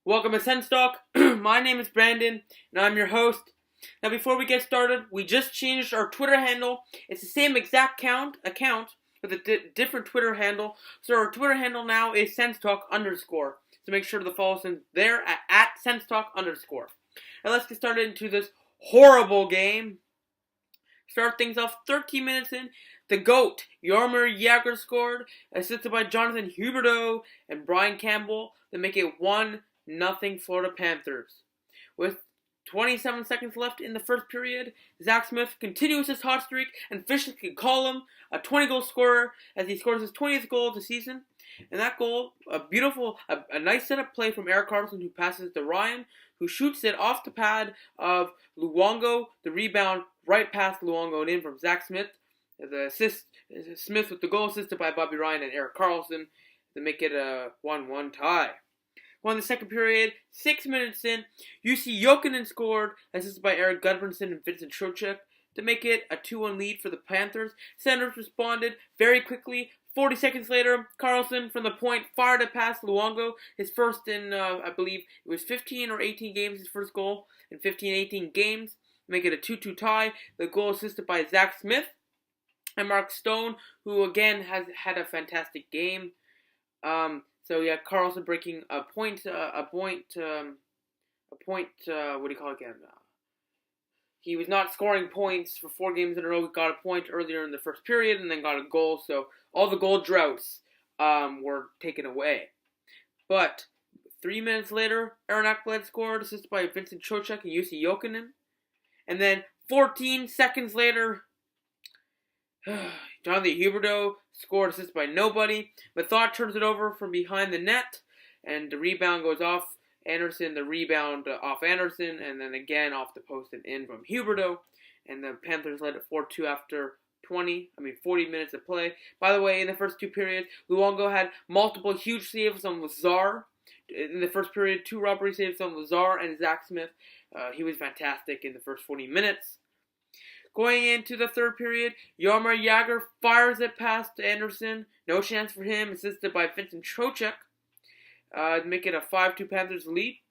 Welcome to SENS Talk. My name is Brandon, and I'm your host. Now, before we get started, we just changed our Twitter handle. It's the same exact account with a different Twitter handle. So our Twitter handle now is SENSTalk_. So make sure to follow us there at SENSTalk_. Now let's get started into this horrible game. Start things off 13 minutes in. The GOAT, Jaromir Jagr scored, assisted by Jonathan Huberdeau and Brian Campbell to make it 1-0 Florida Panthers. With 27 seconds left in the first period, Zach Smith continues his hot streak and officially can call him a 20-goal scorer as he scores his 20th goal of the season. And that goal, a nice setup play from Erik Karlsson, who passes to Ryan, who shoots it off the pad of Luongo. The rebound right past Luongo and in from Zach Smith. The assist, Smith with the goal assisted by Bobby Ryan and Erik Karlsson to make it a 1-1 tie. In the second period, 6 minutes in, UC Jokinen scored, assisted by Eric Gudbranson and Vincent Trocheck to make it a 2-1 lead for the Panthers. Senators responded very quickly. 40 seconds later, Karlsson from the point fired it past Luongo, his first in, I believe, it was 15 or 18 games, his first goal in 15-18 games, to make it a 2-2 tie. The goal assisted by Zach Smith and Mark Stone, who again has had a fantastic game. So yeah, Karlsson breaking a point. What do you call it again? He was not scoring points for 4 games in a row. He got a point earlier in the first period and then got a goal. So all the goal droughts were taken away. But 3 minutes later, Aaron Ekblad scored, assisted by Vincent Trocheck and Jussi Jokinen. And then 14 seconds later, Jonathan Huberdeau scored, assisted by nobody. Mathot turns it over from behind the net, and the rebound goes off Anderson. The rebound off Anderson, and then again off the post and in from Huberdeau. And the Panthers led it 4-2 after 40 minutes of play. By the way, in the first 2 periods, Luongo had multiple huge saves on Lazar. In the first period, 2 robbery saves on Lazar and Zach Smith. He was fantastic in the first 40 minutes. Going into the third period, Jaromir Jagr fires it past Anderson. No chance for him, assisted by Vincent Trocheck. To make it a 5-2 Panthers lead.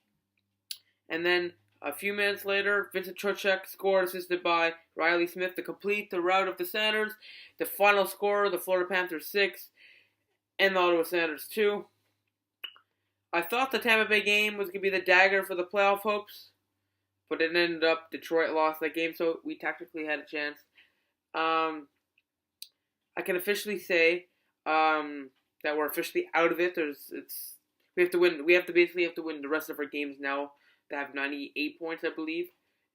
And then a few minutes later, Vincent Trocheck scored, assisted by Riley Smith to complete the rout of the Senators. The final score, the Florida Panthers 6 and the Ottawa Senators 2. I thought the Tampa Bay game was going to be the dagger for the playoff hopes, but it ended up Detroit lost that game, so we tactically had a chance. I can officially say that we're officially out of it. We have to win. We have to basically win the rest of our games now to have 98 points, I believe,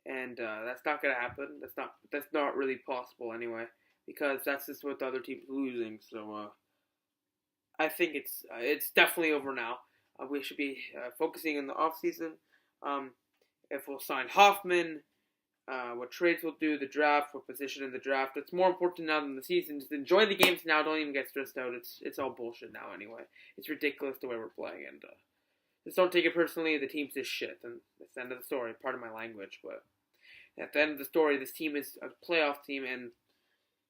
and that's not gonna happen. That's not really possible anyway, because that's just what the other team's losing. So I think it's definitely over now. We should be focusing in the off season. If we'll sign Hoffman, what trades we'll do, the draft, what position in the draft. It's more important now than the season. Just enjoy the games now. Don't even get stressed out. It's all bullshit now anyway. It's ridiculous the way we're playing. And just don't take it personally. The team's just shit. And that's the end of the story. Part of my language. But at the end of the story, this team is a playoff team. And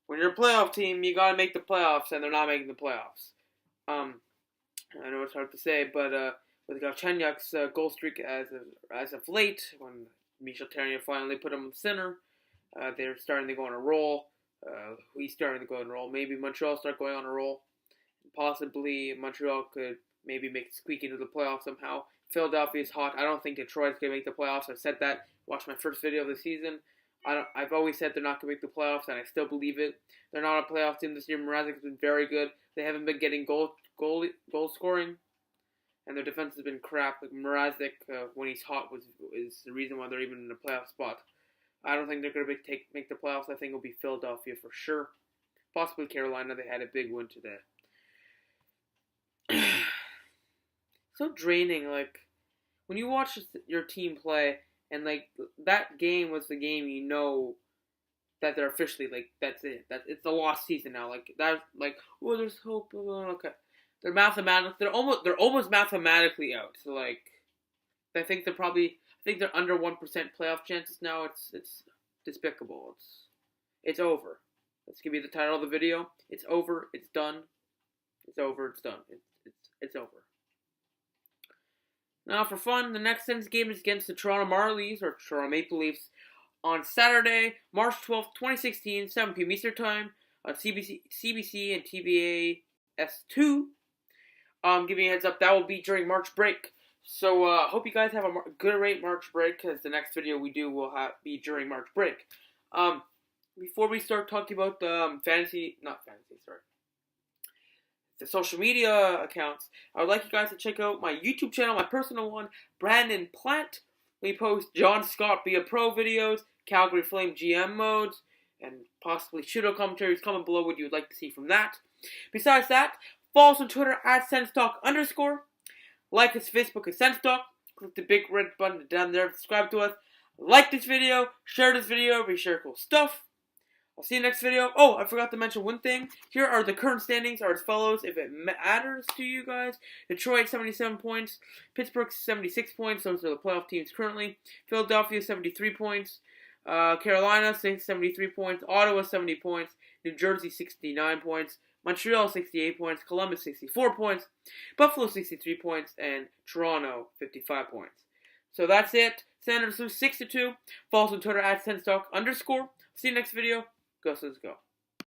when you're a playoff team, you got to make the playoffs. And they're not making the playoffs. I know it's hard to say, but with Galchenyuk's goal streak as of late, when Michel Therrien finally put him in center, they're starting to go on a roll. He's starting to go on a roll. Maybe Montreal start going on a roll. Possibly Montreal could maybe squeak into the playoffs somehow. Philadelphia's hot. I don't think Detroit's going to make the playoffs. I've said that. Watch my first video of the season. I've always said they're not going to make the playoffs, and I still believe it. They're not a playoff team this year. Mrazek has been very good. They haven't been getting goal scoring, and their defense has been crap. Like Mrazek, when he's hot, is the reason why they're even in a playoff spot. I don't think they're going to make the playoffs. I think it'll be Philadelphia for sure. Possibly Carolina. They had a big win today. So draining. Like when you watch your team play, and like that game was the game, you know that they're officially that's it. It's the lost season now. Like that. Like there's hope. Okay. They're almost mathematically out. So like, I think they're under 1% playoff chances now. It's despicable. It's over. That's gonna be the title of the video. It's over. It's done. It's over. It's done. It's over. Now, for fun, the next SENS game is against the Toronto Marlies, or Toronto Maple Leafs, on Saturday, March 12th, 2016, 7 p.m. Eastern Time, on CBC and TVA S2. Giving you a heads up, that will be during March break. So, hope you guys have a good March break, because the next video we do will be during March break. Before we start talking about the the social media accounts, I would like you guys to check out my YouTube channel, my personal one, Brandon Plant. We post John Scott via Pro videos, Calgary Flame GM modes, and possibly shootout commentaries. Comment below what you would like to see from that. Besides that, follow us on Twitter at SensTalk_. Like us Facebook at SensTalk. Click the big red button down there to subscribe to us. Like this video, share this video, we share cool stuff. I'll see you next video. Oh, I forgot to mention one thing. Here are the current standings are as follows, if it matters to you guys. Detroit, 77 points. Pittsburgh, 76 points. Those are the playoff teams currently. Philadelphia, 73 points. Carolina, 73 points. Ottawa, 70 points. New Jersey, 69 points. Montreal, 68 points. Columbus, 64 points. Buffalo, 63 points. And Toronto, 55 points. So that's it. Senators lose 6-2. Follow us on Twitter at SensTalk_. See you next video. Go Sens go.